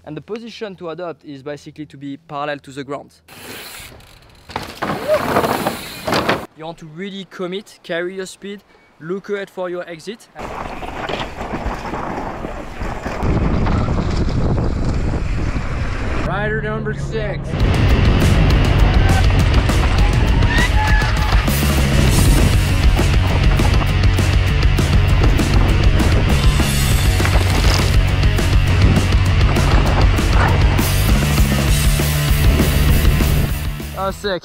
And the position to adopt is basically to be parallel to the ground. You want to really commit, carry your speed, look ahead for your exit. Rider number 6. Oh, sick.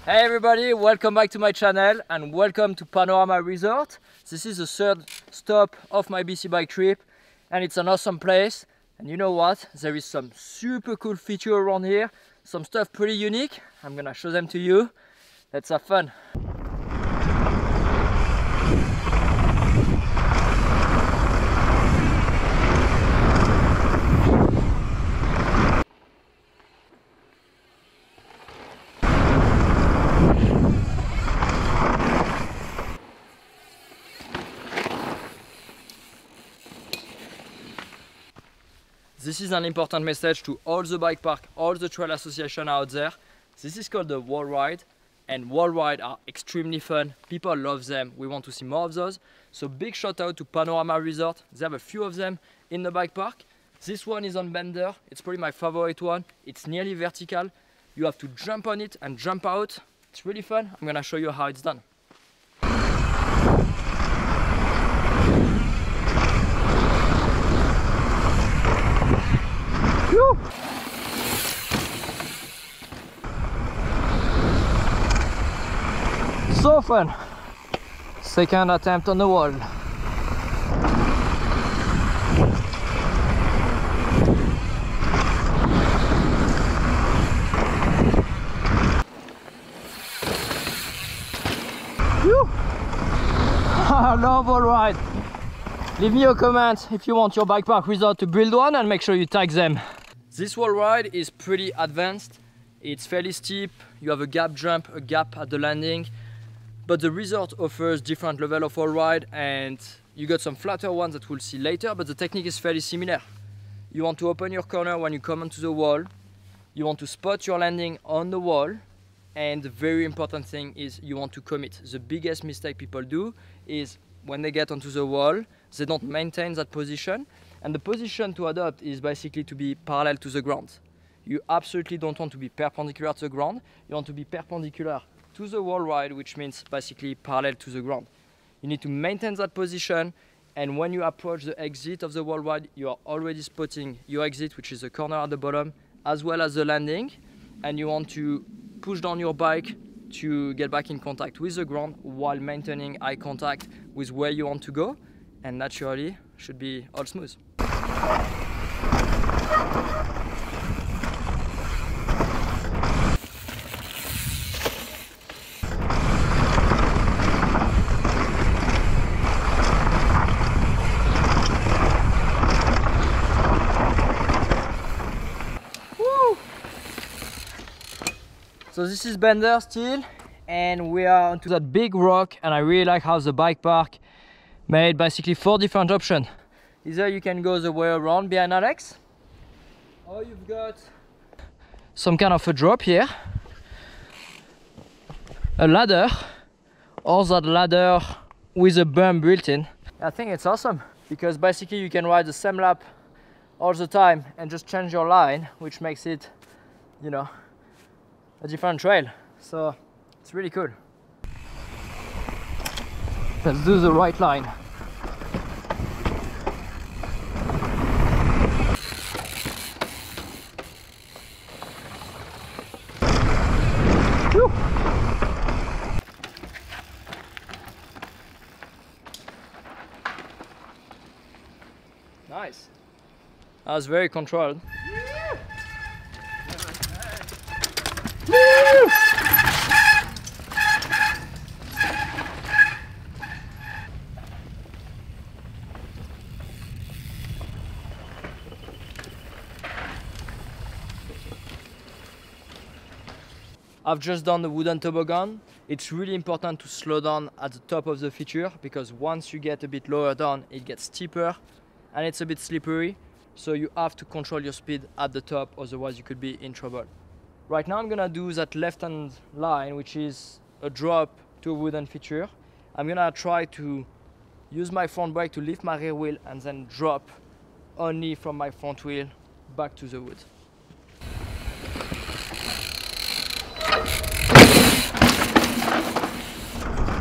Hey everybody, welcome back to my channel and welcome to Panorama Resort. This is the third stop of my BC bike trip and it's an awesome place. And you know what? There is some super cool feature around here, some stuff pretty unique. I'm gonna show them to you. Let's have fun. This is an important message to all the bike park, all the trail association out there. This is called the wall ride, and wall rides are extremely fun. People love them. We want to see more of those. So big shout out to Panorama Resort. They have a few of them in the bike park. This one is on bender. It's probably my favorite one. It's nearly vertical. You have to jump on it and jump out. It's really fun. I'm gonna show you how it's done. So fun! Second attempt on the wall. I love wall ride. Leave me a comment if you want your bike park resort to build one and make sure you tag them. This wall ride is pretty advanced. It's fairly steep. You have a gap jump, a gap at the landing. But the resort offers different level of wall ride and you got some flatter ones that we'll see later, but the technique is fairly similar. You want to open your corner when you come onto the wall. You want to spot your landing on the wall. And the very important thing is you want to commit. The biggest mistake people do is when they get onto the wall, they don't maintain that position. And the position to adopt is basically to be parallel to the ground. You absolutely don't want to be perpendicular to the ground. You want to be perpendicular to the wall ride, which means basically parallel to the ground. You need to maintain that position, and when you approach the exit of the wall ride, you are already spotting your exit, which is the corner at the bottom, as well as the landing, and you want to push down your bike to get back in contact with the ground while maintaining eye contact with where you want to go, and naturally should be all smooth. So this is bender still, and we are onto that big rock, and I really like how the bike park made basically 4 different options. Either you can go the way around behind Alex, or you've got some kind of a drop here, a ladder, or that ladder with a berm built in. I think it's awesome because basically you can ride the same lap all the time and just change your line, which makes it, you know, a different trail. So it's really cool. Let's do the right line. Nice. That was very controlled. I've just done the wooden toboggan. It's really important to slow down at the top of the feature because once you get a bit lower down, it gets steeper and it's a bit slippery. So you have to control your speed at the top, otherwise you could be in trouble. Right now I'm gonna do that left-hand line, which is a drop to a wooden feature. I'm gonna try to use my front brake to lift my rear wheel and then drop only from my front wheel back to the wood.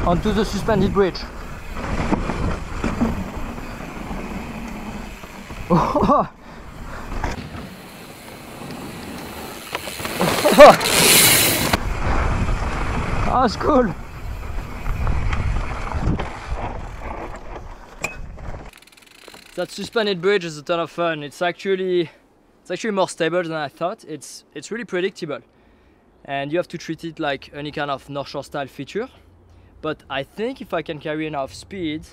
Onto the suspended bridge. Oh. That's cool. That suspended bridge is a ton of fun. It's actually more stable than I thought. It's really predictable, and you have to treat it like any kind of North Shore style feature. But I think if I can carry enough speed,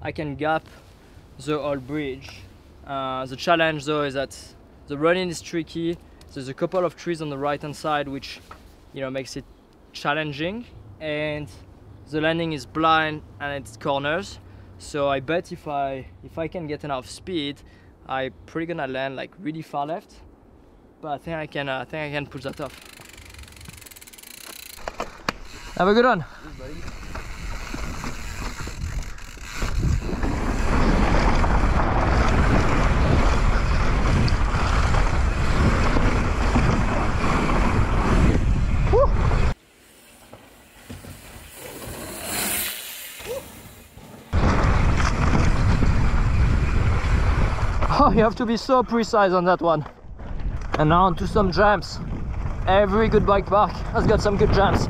I can gap the whole bridge. The challenge though is that the running is tricky. There's a couple of trees on the right hand side which makes it challenging, and the landing is blind and it's corners. So I bet if I can get enough speed, I'm pretty gonna land like really far left. But I think I can pull that off. Have a good one. Oh, you have to be so precise on that one. And now onto some jumps. Every good bike park has got some good jumps.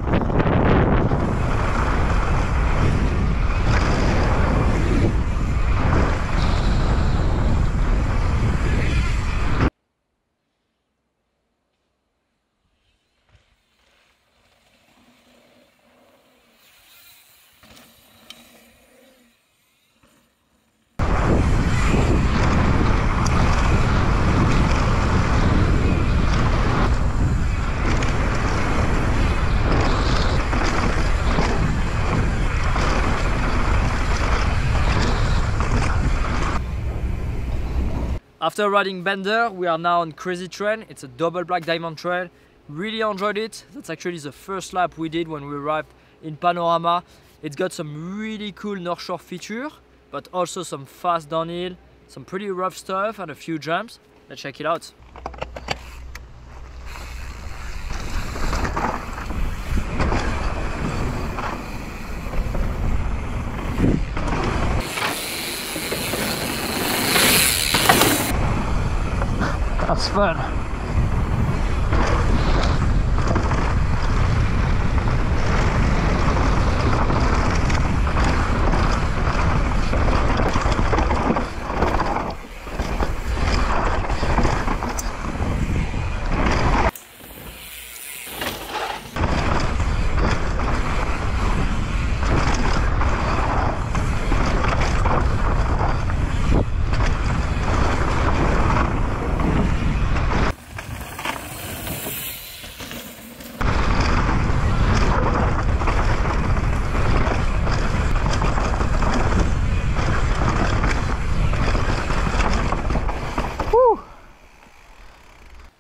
After riding Bender, we are now on Crazy Train. It's a double black diamond trail. Really enjoyed it. That's actually the first lap we did when we arrived in Panorama. It's got some really cool North Shore feature, but also some fast downhill, some pretty rough stuff and a few jumps. Let's check it out. That's fun.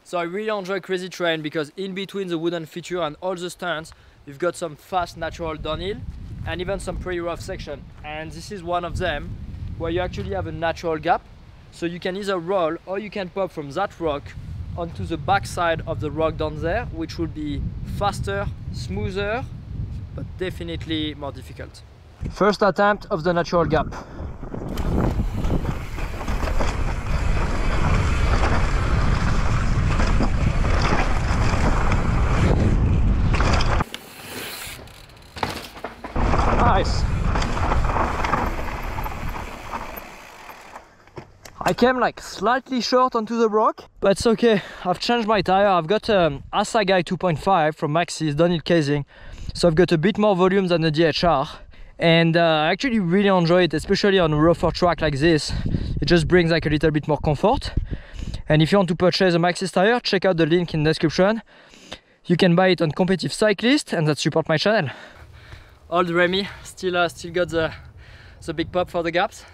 So I really enjoy Crazy Train because in between the wooden feature and all the stunts, you've got some fast natural downhill and even some pretty rough section. And this is one of them where you actually have a natural gap. So you can either roll or you can pop from that rock onto the back side of the rock down there, which will be faster, smoother, but definitely more difficult. First attempt of the natural gap. Nice. I came like slightly short onto the rock, but it's okay. I've changed my tire. I've got Asagai 2.5 from Maxxis downhill casing, so I've got a bit more volume than the DHR, and I actually really enjoy it, especially on a rougher track like this. It just brings like a little bit more comfort. And if you want to purchase a Maxxis tire, check out the link in the description. You can buy it on Competitive Cyclist, and that support my channel. Old Remy still got the big pop for the gaps.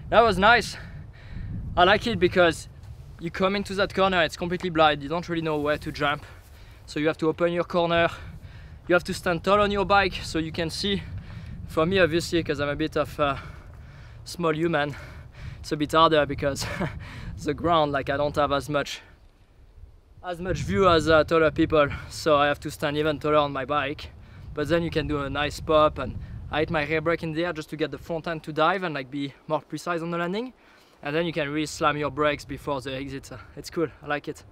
That was nice. I like it because you come into that corner, it's completely blind, you don't really know where to jump. So you have to open your corner, you have to stand tall on your bike so you can see. For me, obviously, because I'm a bit of a small human, it's a bit harder because the ground, like I don't have as much view as taller people, so I have to stand even taller on my bike. But then you can do a nice pop, and I hit my rear brake in the air just to get the front end to dive and like be more precise on the landing. And then you can really slam your brakes before the exit. It's cool, I like it.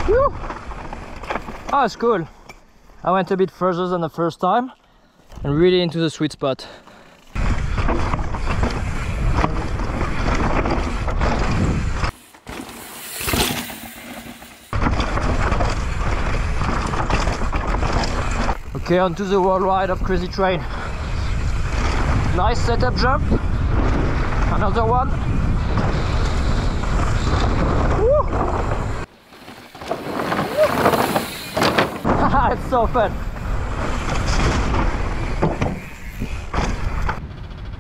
Whew. Oh, it's cool. I went a bit further than the first time and really into the sweet spot. Okay, onto the world ride of Crazy Train. Nice setup jump. Another one. Woo! Woo! It's so fun.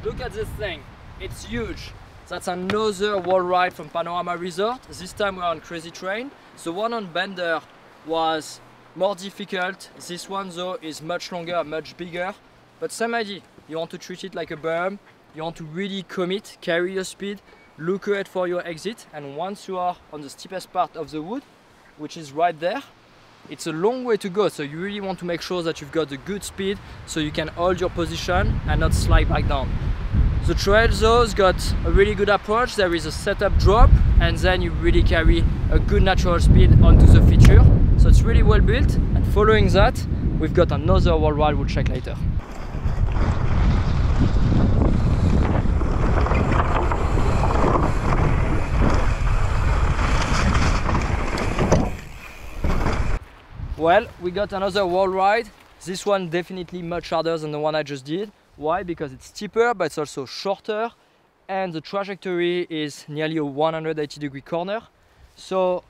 Look at this thing. It's huge. That's another wall ride from Panorama Resort. This time we're on Crazy Train. The one on Bender was more difficult. This one though is much longer, much bigger, but same idea. You want to treat it like a berm, you want to really commit, carry your speed, look ahead for your exit, and once you are on the steepest part of the wood, which is right there, it's a long way to go, so you really want to make sure that you've got a good speed so you can hold your position and not slide back down. The trail though has got a really good approach. There is a setup drop, and then you really carry a good natural speed onto the feature. So it's really well built, and following that, we've got another wall ride we'll check later. Well, we got another wall ride. This one definitely much harder than the one I just did. Why? Because it's steeper, but it's also shorter, and the trajectory is nearly a 180-degree corner. So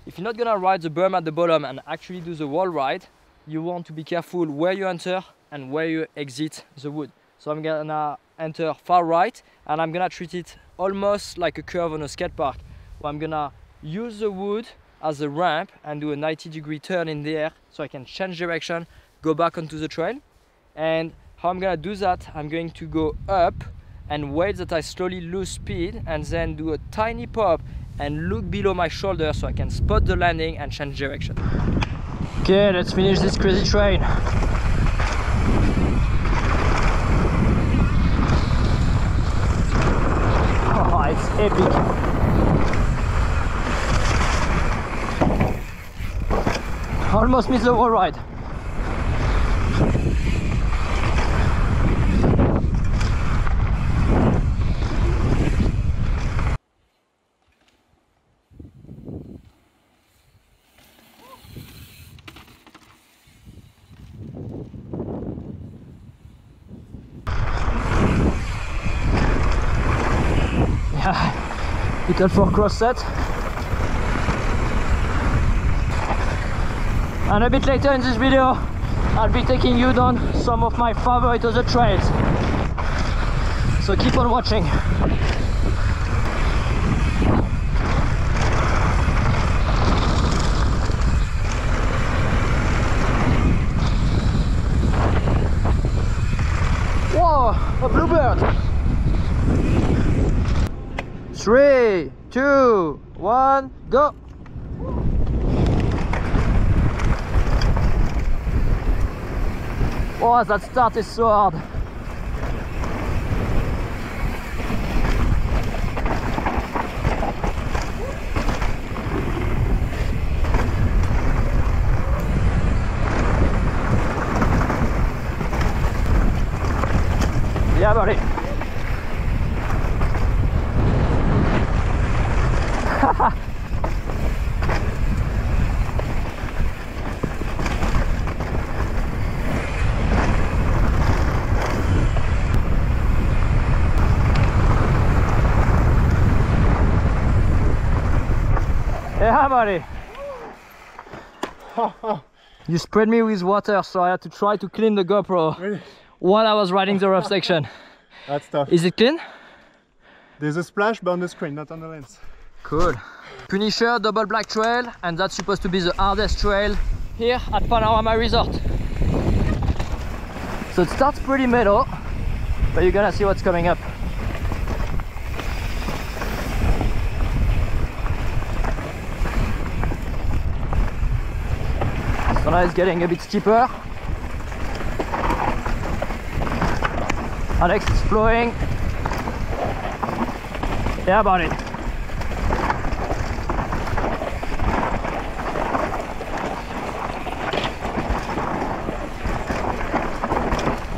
if you're not gonna ride the berm at the bottom and actually do the wall ride, you want to be careful where you enter and where you exit the wood. So I'm gonna enter far right, and I'm gonna treat it almost like a curve on a skate park, where I'm gonna use the wood as a ramp and do a 90-degree turn in the air so I can change direction, go back onto the trail. And how I'm gonna do that, I'm going to go up and wait that I slowly lose speed, and then do a tiny pop and look below my shoulder so I can spot the landing and change direction. Okay, let's finish this Crazy Train. Oh, it's epic. Almost missed the wall ride. Little for cross set. And a bit later in this video, I'll be taking you down some of my favorite other trails. So keep on watching. Whoa, a bluebird! 3, 2, 1, go! Oh, that start is so hard. buddy. You sprayed me with water, so I had to try to clean the GoPro Really? while I was riding the rough section. That's tough. Is it clean? There's a splash, but on the screen, not on the lens. Cool. Punisher double black trail, and that's supposed to be the hardest trail here at Panorama Resort. So it starts pretty mellow, but you're gonna see what's coming up. So now it's getting a bit steeper. Alex is flowing. Yeah, about it.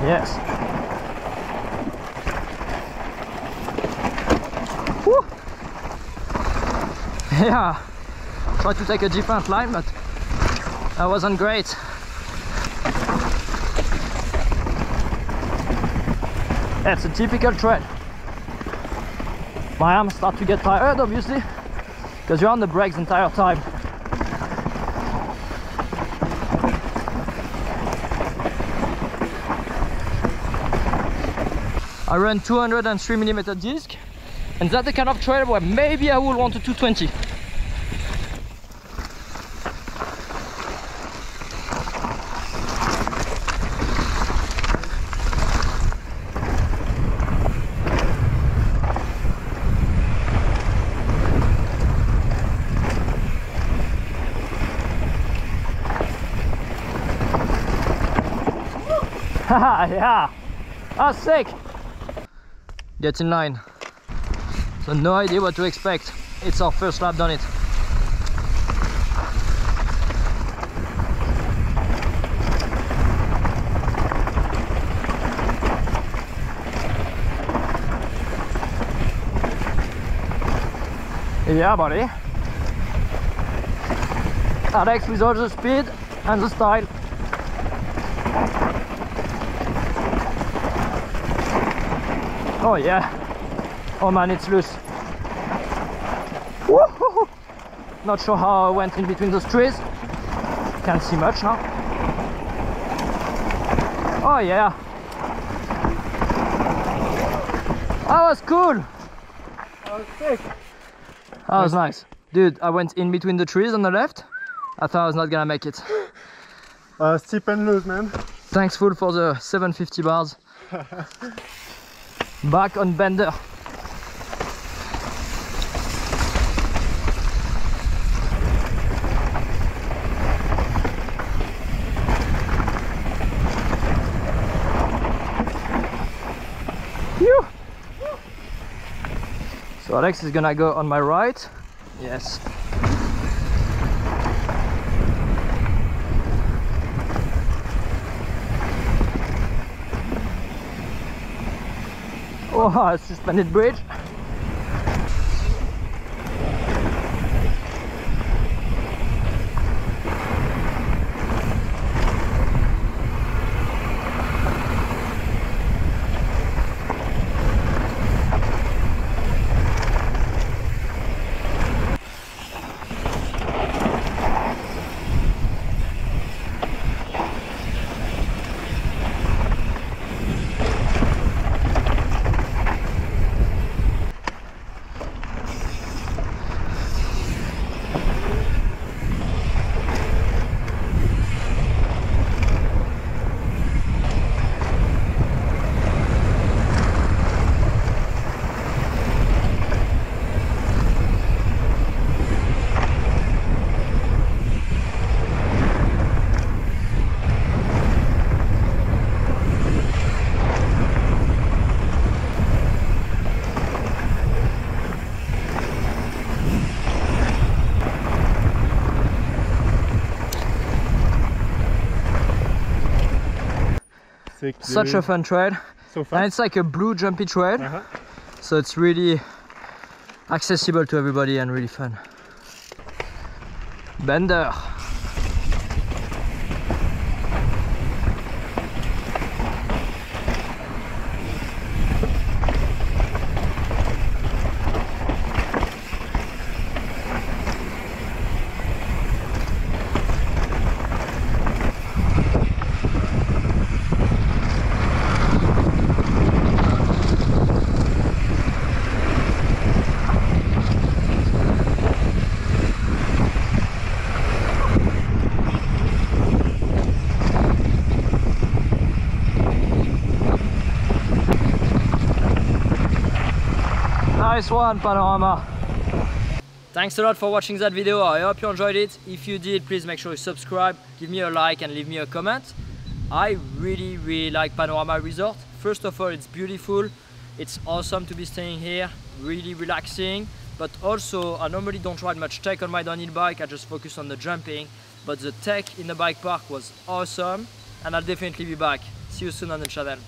Yes. Woo. Yeah. Tried to take a different line, but that wasn't great. It's a typical trail. My arms start to get tired, obviously, because you're on the brakes the entire time. I run 203mm disc, and that's the kind of trail where maybe I will want a 220. Haha, yeah, that's sick. Get in line. So no idea what to expect. It's our first lap done it. Yeah, buddy. Alex with all the speed and the style. Oh yeah. Oh man, it's loose. Woohoo! Not sure how I went in between those trees. Can't see much now. Oh yeah. That was cool. That was sick. That was nice. Dude, I went in between the trees on the left. I thought I was not gonna make it. Steep and loose, man. Thankful for the 750 bars. Back on Bender. Phew. So Alex is gonna go on my right. Yes. Oh, a suspended bridge. Sick, Such a fun trail. So fun. And it's like a blue jumpy trail. So it's really accessible to everybody and really fun. Bender. Nice one, Panorama. Thanks a lot for watching that video. I hope you enjoyed it. If you did, please make sure you subscribe, give me a like and leave me a comment. I really like Panorama Resort. First of all, it's beautiful. It's awesome to be staying here, really relaxing. But also, I normally don't ride much tech on my downhill bike, I just focus on the jumping. But the tech in the bike park was awesome, and I'll definitely be back. See you soon on the channel.